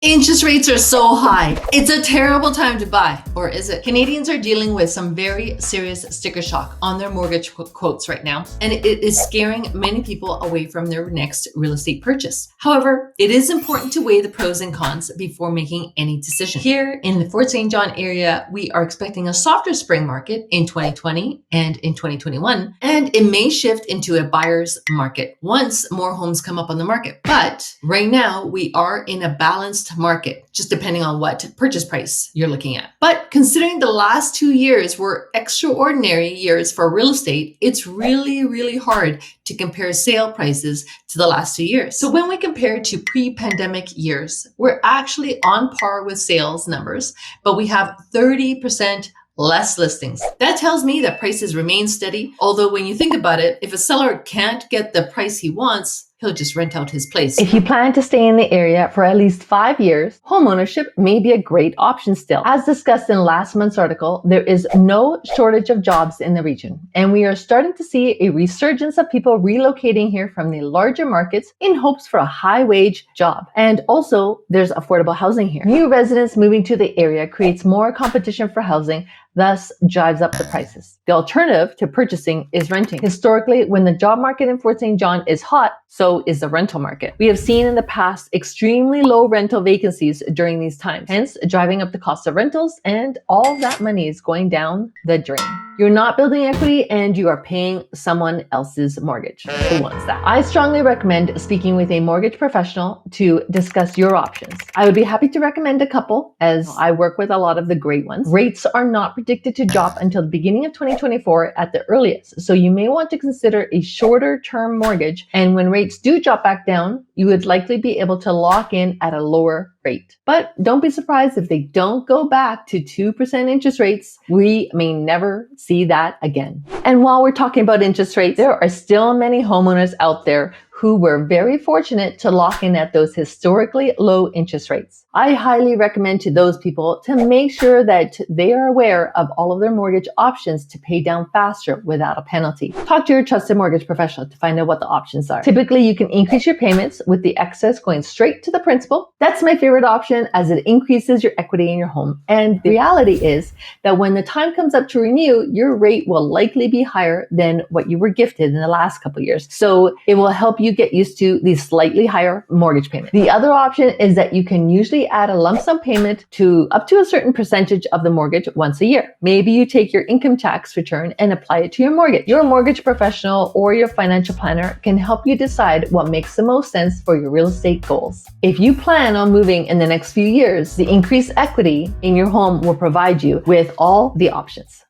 Interest rates are so high. It's a terrible time to buy, or is it? Canadians are dealing with some very serious sticker shock on their mortgage quotes right now, and it is scaring many people away from their next real estate purchase. However, it is important to weigh the pros and cons before making any decision. Here in the Fort St. John area, we are expecting a softer spring market in 2020 and in 2021, and it may shift into a buyer's market once more homes come up on the market. But right now, we are in a balanced market, just depending on what purchase price you're looking at. But considering the last 2 years were extraordinary years for real estate, it's really hard to compare sale prices to the last 2 years. So when we compare to pre-pandemic years, we're actually on par with sales numbers, but we have 30% less listings. That tells me that prices remain steady. Although when you think about it, if a seller can't get the price he wants, he'll just rent out his place. If you plan to stay in the area for at least 5 years, homeownership may be a great option still. As discussed in last month's article, there is no shortage of jobs in the region, and we are starting to see a resurgence of people relocating here from the larger markets in hopes for a high-wage job. And also, there's affordable housing here. New residents moving to the area creates more competition for housing, thus drives up the prices. The alternative to purchasing is renting. Historically, when the job market in Fort St. John is hot, so is the rental market. We have seen in the past extremely low rental vacancies during these times, hence driving up the cost of rentals, and all that money is going down the drain. You're not building equity and you are paying someone else's mortgage. Who wants that? I strongly recommend speaking with a mortgage professional to discuss your options. I would be happy to recommend a couple, as I work with a lot of the great ones. Rates are not predicted to drop until the beginning of 2024 at the earliest, so you may want to consider a shorter term mortgage, and when rates do drop back down, you would likely be able to lock in at a lower rate. But don't be surprised if they don't go back to 2% interest rates. We may never see that again. And while we're talking about interest rates, there are still many homeowners out there who were very fortunate to lock in at those historically low interest rates. I highly recommend to those people to make sure that they are aware of all of their mortgage options to pay down faster without a penalty. Talk to your trusted mortgage professional to find out what the options are. Typically, you can increase your payments with the excess going straight to the principal. That's my favorite option, as it increases your equity in your home. And the reality is that when the time comes up to renew, your rate will likely be higher than what you were gifted in the last couple of years. So it will help you get used to the slightly higher mortgage payment. The other option is that you can usually add a lump sum payment to up to a certain percentage of the mortgage once a year. Maybe you take your income tax return and apply it to your mortgage. Your mortgage professional or your financial planner can help you decide what makes the most sense for your real estate goals. If you plan on moving in the next few years, the increased equity in your home will provide you with all the options.